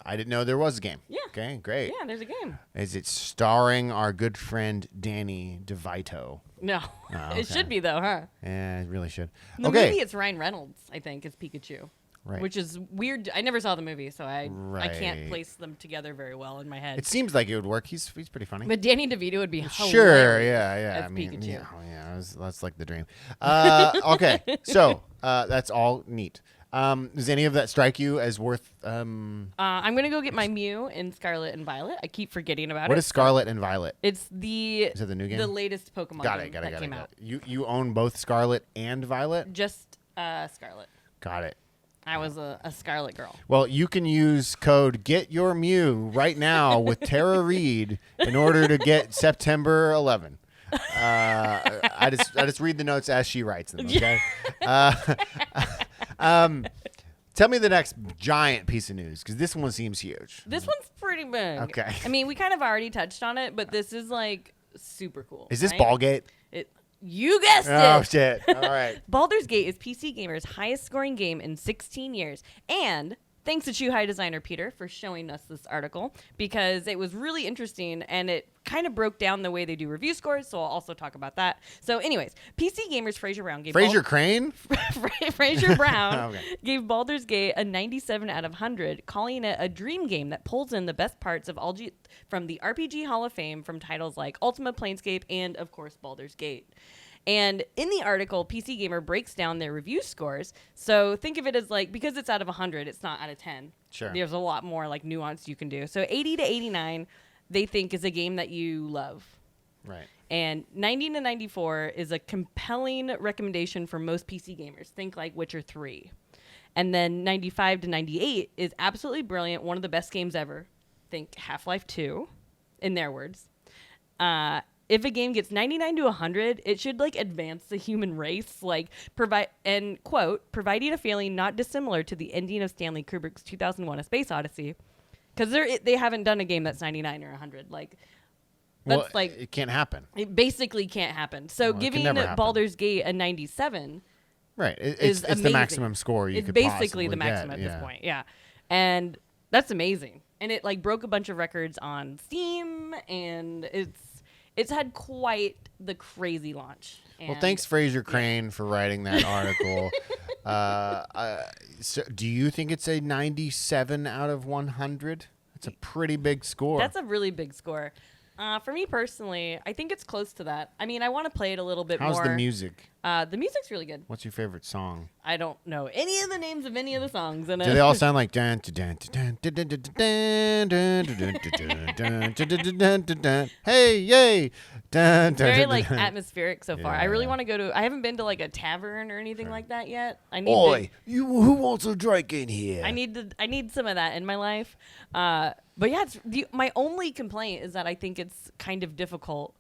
I didn't know there was a game. Yeah. Okay, great. Yeah, there's a game. Is it starring our good friend Danny DeVito? No. Oh, It should be, though, huh? Yeah, it really should. In the Okay. movie, it's Ryan Reynolds, I think, is Pikachu. Right. Which is weird. I never saw the movie, so I can't Right. place them together very well in my head. It seems like it would work. He's pretty funny. But Danny DeVito would be hilarious. Sure, yeah. as I mean, Pikachu. yeah, that's like the dream. Okay, so that's all neat. Does any of that strike you as worth? I'm gonna go get my Mew in Scarlet and Violet. I keep forgetting about What it. is Scarlet and Violet? It's the Is it the new game? the latest Pokemon Got game it. that came out. You own both Scarlet and Violet. Just Scarlet. Got it. I was a Scarlet girl. Well, you can use code Get Your Mew right now with Tara Reid in order to get September 11. I just read the notes as she writes them. Okay. Tell me the next giant piece of news, because this one seems huge. This one's pretty big. Okay. I mean, we kind of already touched on it, but this is like super cool. Is this right? Ballgate? You guessed Oh it. shit! All right. Baldur's Gate is PC Gamer's highest scoring game in 16 years. And thanks to Chuhai designer Peter for showing us this article, because it was really interesting and it kind of broke down the way they do review scores, so I'll also talk about that. So anyways, PC Gamer's Fraser Brown gave Fraser Crane. Fraser Brown Okay. gave Baldur's Gate a 97 out of 100, calling it a dream game that pulls in the best parts of from the RPG Hall of Fame from titles like Ultima Planescape and, of course, Baldur's Gate. And in the article, PC Gamer breaks down their review scores. So think of it as like, because it's out of 100, it's not out of 10. Sure. There's a lot more like nuance you can do. So 80 to 89, they think is a game that you love. Right. And 90 to 94 is a compelling recommendation for most PC gamers. Think like Witcher 3. And then 95 to 98 is absolutely brilliant, one of the best games ever. Think Half-Life 2, in their words. If a game gets 99 to 100, it should like advance the human race, like providing a feeling not dissimilar to the ending of Stanley Kubrick's 2001: A Space Odyssey, because they haven't done a game that's 99 or 100. Like that's like it can't happen. it basically can't happen. So Well, it can giving never happen. Baldur's Gate a 97 Right. is It's the amazing. maximum score you it's could basically possibly the maximum get, at this point. Yeah, and that's amazing. And it like broke a bunch of records on Steam, and it's had quite the crazy launch. Well, And thanks, Fraser Crane, for writing that article. So do you think it's a 97 out of 100? That's a pretty big score. That's a really big score. For me personally, I think it's close to that. I mean, I want to play it a little bit How's more. the music? The music's really good. What's your favorite song? I don't know any of the names of any of the songs in it. Do they all sound like dun dun dun dun dun dun dun dun dun dun dun dun dun dun? Hey, yay! Dun, dun, Very dun, like dun. atmospheric so far. I really Yeah. want to go to. I haven't been to like a tavern or anything like that yet. I need. Oi, who wants a drink in here? I need some of that in my life. But yeah, my only complaint is that I think it's kind of difficult,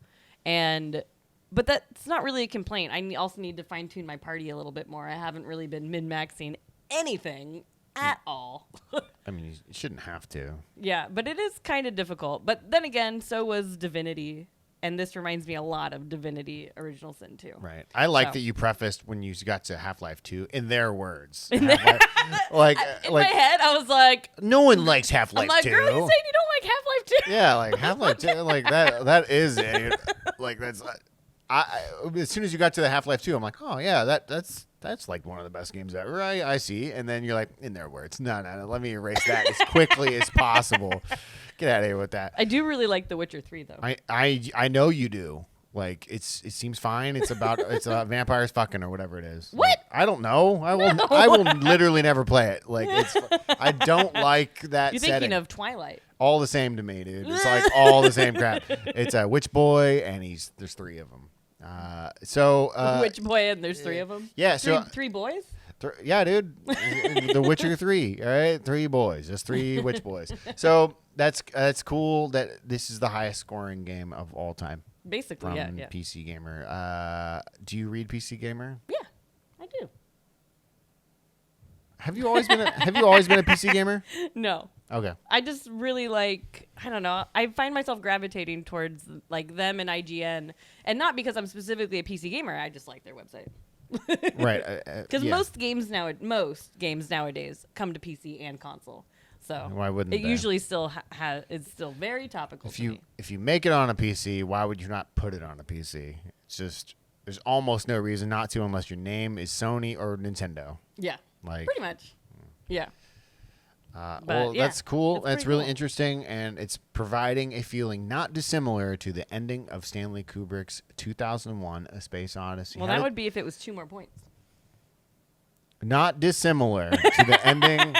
but that's not really a complaint. I also need to fine tune my party a little bit more. I haven't really been min-maxing anything at all. I mean, you shouldn't have to. Yeah, but it is kind of difficult. But then again, so was Divinity. And this reminds me a lot of Divinity Original Sin 2. Right. I like So. that you prefaced when you got to Half-Life 2 in their words. In like my head, I was like, no one likes Half-Life I'm like, 2. girl, you saying you don't like Half-Life 2? Yeah, like Half-Life 2, like that is it. Like that's I as soon as you got to the Half-Life 2, I'm like, "Oh yeah, that's like one of the best games ever." I see. And then you're like, in their words. No, let me erase that as quickly as possible. Get out of here with that. I do really like The Witcher 3, though. I know you do. Like it seems fine. It's about vampires fucking or whatever it is. What? Like, I don't know. I will literally never play it. Like I don't like that You're setting. thinking of Twilight. All the same to me, dude. It's like all the same crap. It's a witch boy, and there's three of them. Witch boy, and there's three of them. Yeah, so three boys. Yeah, dude. The Witcher 3, all right? 3 boys. Just 3 witch boys. So that's cool that this is the highest scoring game of all time Basically, from yeah. PC Gamer. Do you read PC Gamer? Yeah, I do. Have you always been a PC gamer? No. Okay. I just really like, I don't know. I find myself gravitating towards like them and IGN, and not because I'm specifically a PC gamer. I just like their website. Right. Because yeah. most games nowadays come to PC and console. So Why wouldn't it they? usually still it's still very topical. If you make it on a PC, why would you not put it on a PC? It's just there's almost no reason not to unless your name is Sony or Nintendo. Yeah. Like Pretty much. Yeah. well, yeah, that's cool. it's That's pretty really cool. interesting, and it's providing a feeling not dissimilar to the ending of Stanley Kubrick's 2001: A Space Odyssey. Well, that would be if it was 2 more points. Not dissimilar to the ending.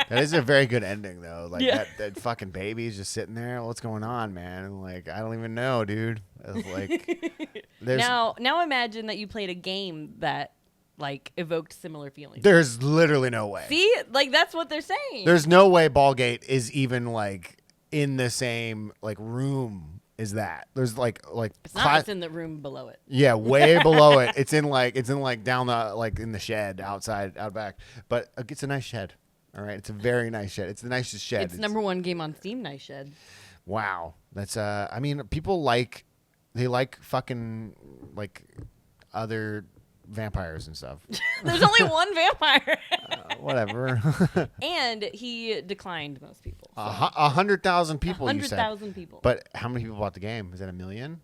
That is a very good ending, though. Like Yeah. that fucking baby's just sitting there. What's going on, man? Like I don't even know, dude. It's like there's Now imagine that you played a game that like evoked similar feelings. there's literally no way. See, like that's what they're saying. There's no way Ballgate is even like in the same like room as that. There's like it's not. It's in the room below it. yeah, way below it. It's in like down the like in the shed outside out back. But it's a nice shed. All right, it's a very nice shed. It's the nicest shed. It's number 1 game on Steam. Nice shed. Wow, that's I mean, people like fucking like other vampires and stuff. There's only one vampire. Whatever. And he declined most people. So. 100,000 people. You said. 100,000 people. But how many people bought the game? Is that 1 million?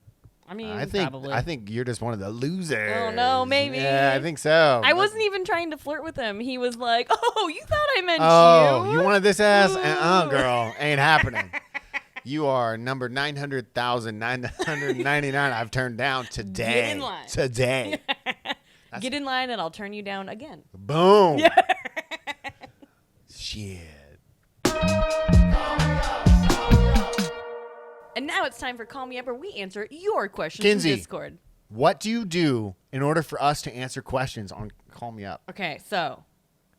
I mean, I probably. think you're just one of the losers. Oh, no, maybe. Yeah, I think so. I wasn't even trying to flirt with him. He was like, "Oh, you thought I meant Oh, you? you wanted this ass? Ooh. Girl, ain't happening. You are number 900,999. I've turned down today. Get in line. Today. Get in line, and I'll turn you down again." Boom. Shit. And now it's time for Call Me Up, where we answer your questions Kinsey. in Discord. What do you do in order for us to answer questions on Call Me Up? Okay, so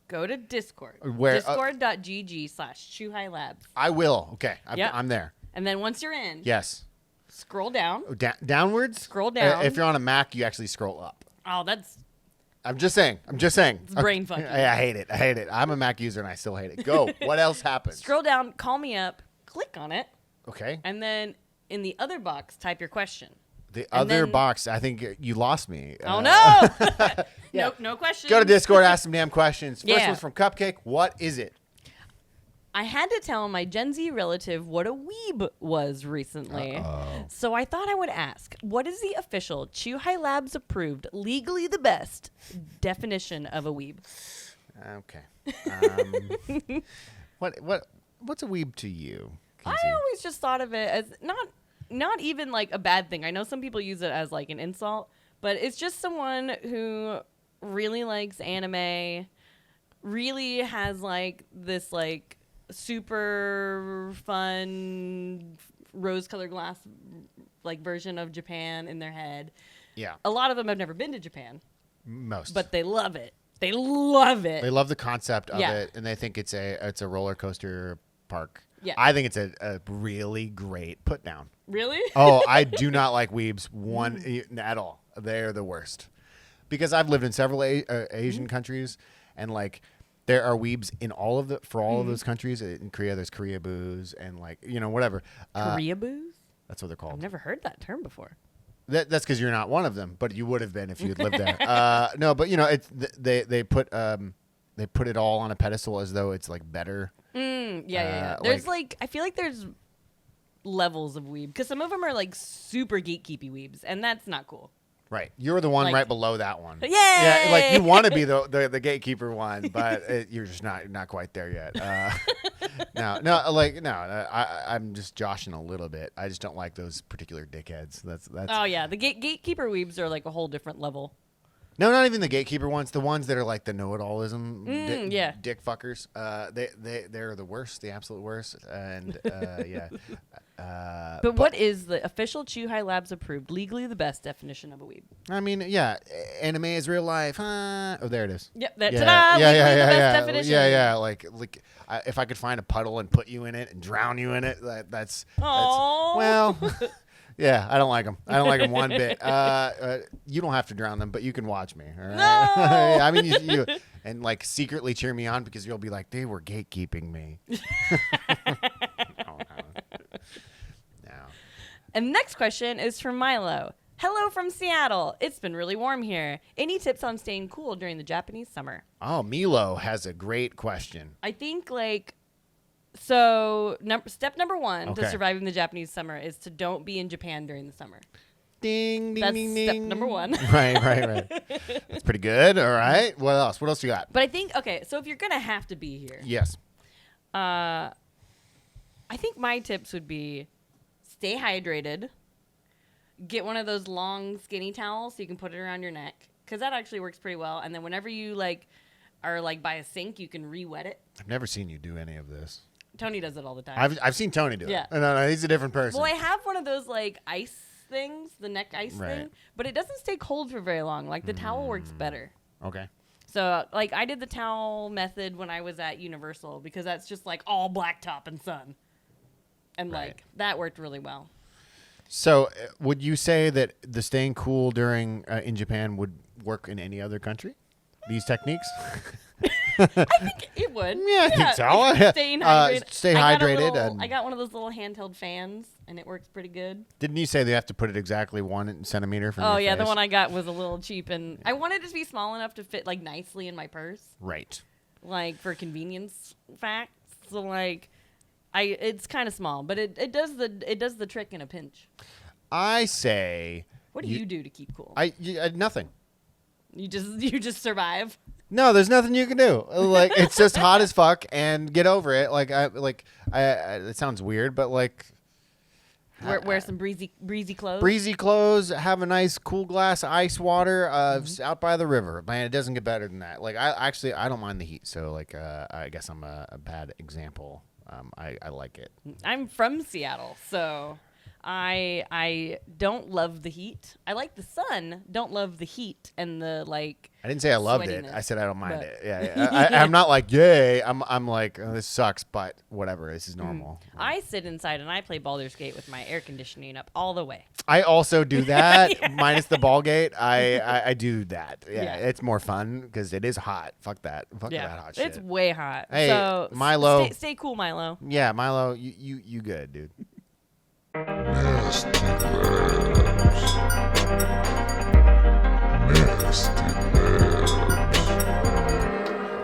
go to Discord. Where, Discord.gg/ChewHighLabs. I will. Okay. Yep. I'm there. And then once you're in, Yes. scroll down. Downwards? Scroll down. If you're on a Mac, you actually scroll up. Oh, that's I'm just saying. It's brain fucking. I hate it. I'm a Mac user and I still hate it. Go. What else happens? scroll down, Call Me Up, click on it, Okay. and then in the other box, type your question. The and other then- box, I think you lost me. Oh no! Yeah. No questions. Go to Discord, ask some damn questions. First Yeah. one's from Cupcake. What is it? I had to tell my Gen Z relative what a weeb was recently. So I thought I would ask, what is the official Chew High Labs approved, legally the best definition of a weeb? Okay. What's a weeb to you, I Kinsey? always just thought of it as not even like a bad thing. I know some people use it as like an insult, but it's just someone who really likes anime, really has like this like super fun rose-colored glass like version of Japan in their head. Yeah. A lot of them have never been to Japan, Most. but they love it. They love it. They love the concept of Yeah. it, and they think it's a roller coaster park. Yeah. I think it's a really great put down. Really? Oh, I do not like weebs at all. They're the worst. Because I've lived in several Asian countries, and like there are weebs in all of those countries. In Korea, there's Korea boos, and like whatever. Korea boos? That's what they're called. I've never heard that term before. That's because you're not one of them, but you would have been if you'd lived there. No, but they put it all on a pedestal as though it's like better. Yeah. There's like I feel like there's levels of weeb because some of them are like super gatekeepy weebs, and that's not cool. Right, you're the one Like- right below that one. Yay! Yeah, like you want to be the gatekeeper one, but you're just not quite there yet. I'm just joshing a little bit. I just don't like those particular dickheads. That's. Oh yeah, the gatekeeper weebs are like a whole different level. No, not even the gatekeeper ones. The ones that are like the know-it-allism yeah. dick fuckers. They're the worst, the absolute worst. And yeah. But what is the official Chew High Labs approved, legally the best definition of a weeb? I mean, yeah, anime is real life. Oh, there it is. Yep, that Yeah, ta-da, legally the best yeah. definition. Yeah. Like if I could find a puddle and put you in it and drown you in it, that's Aww. well. Yeah, I don't like them. I don't like them one bit. You don't have to drown them, but you can watch me. All right? No! I mean, you and like secretly cheer me on because you'll be like, they were gatekeeping me. No. And the next question is from Milo. Hello from Seattle. It's been really warm here. Any tips on staying cool during the Japanese summer? Oh, Milo has a great question. I think step number one Okay. to surviving the Japanese summer is to don't be in Japan during the summer. Ding, ding, That's ding, step ding. number one. Right. That's pretty good. All right. What else? What else you got? But I think, okay, so if you're going to have to be here, Yes. I think my tips would be stay hydrated, get one of those long skinny towels so you can put it around your neck, because that actually works pretty well. And then whenever you are by a sink, you can re-wet it. I've never seen you do any of this. Tony does it all the time. I've seen Tony do Yeah. it. No, he's a different person. Well, I have one of those ice things, the neck ice Right. thing, but it doesn't stay cold for very long. The towel works better. Okay. So I did the towel method when I was at Universal because that's just all blacktop and sun. And Right. that worked really well. So, would you say that the staying cool during in Japan would work in any other country? These techniques? I think it would. Yeah, I think so. Staying hydrated. Stay I got a hydrated. little- I got one of those little handheld fans, and it works pretty good. Didn't you say they have to put it exactly 1 centimeter from Oh your yeah, the face? one I got was a little cheap, and I wanted it to be small enough to fit nicely in my purse, Right. for convenience facts. So it's kind of small, but it does the trick in a pinch. I say. What do you do to keep cool? Nothing. You just survive. No, there's nothing you can do. It's just hot as fuck, and get over it. It sounds weird, but Wear some breezy clothes. breezy clothes, have a nice cool glass of ice water out by the river. Man, it doesn't get better than that. I don't mind the heat, so I guess I'm a bad example. I like it. I'm from Seattle, so I don't love the heat. I like the sun, don't love the heat and the I didn't say I loved it. sweatiness, I said I don't mind but- it. Yeah. I'm not yay. I'm like, oh, this sucks, but whatever. This is normal. I sit inside and I play Baldur's Gate with my air conditioning up all the way. I also do that, minus the ball gate. I do that. Yeah, it's more fun because it is hot. Fuck that. Fuck that hot shit. It's way hot. Hey, so Milo. stay cool, Milo. Yeah, Milo, you good, dude.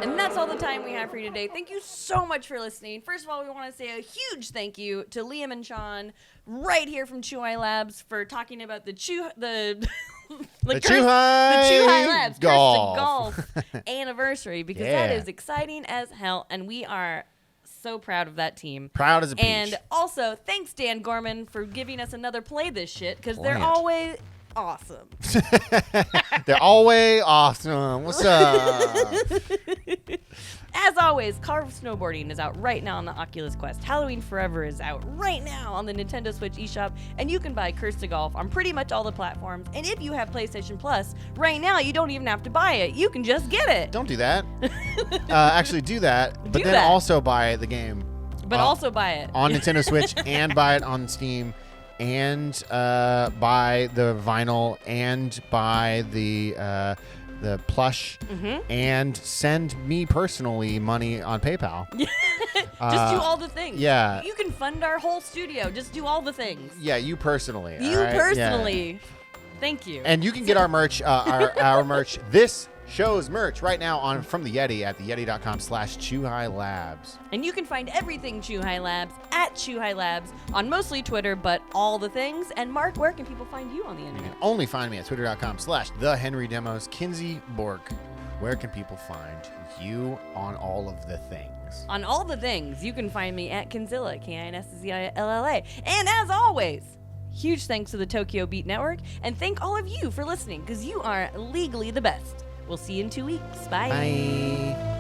And that's all the time we have for you today. Thank you so much for listening. First of all, we want to say a huge thank you to Liam and Sean right here from Chew High Labs for talking about the Chew High Labs Golf. Golf anniversary because Yeah. that is exciting as hell, and we are so proud of that team. Proud as a peach. And also, thanks Dan Gorman for giving us another play this shit because they're Play it. always awesome. They're always awesome. What's up? As always, Carve Snowboarding is out right now on the Oculus Quest. Halloween Forever is out right now on the Nintendo Switch eShop, and you can buy Curse to Golf on pretty much all the platforms. And if you have PlayStation Plus, right now you don't even have to buy it. You can just get it. Don't do that. Actually, do that, but Do then that. also buy the game. But also buy it. on Nintendo Switch and buy it on Steam, and buy the vinyl, and buy the plush, and send me personally money on PayPal. Just do all the things. yeah. You can fund our whole studio. Just do all the things. Yeah, you personally. You all right? Yeah. personally. Thank you. And you can get our merch, our merch, this show's merch right now from the Yeti at theyeti.com/ChewHighLabs. And you can find everything Chew High Labs at Chew High Labs on mostly Twitter, but all the things. And Mark, where can people find you on the You internet? can only find me at twitter.com/thehenrydemos. Kinsey Bork, where can people find you on all of the things? On all the things, you can find me at Kinzilla, Kinszilla. And as always, Huge thanks to the Tokyo Beat Network, and thank all of you for listening, because you are legally the best. We'll see you in 2 weeks. Bye. Bye.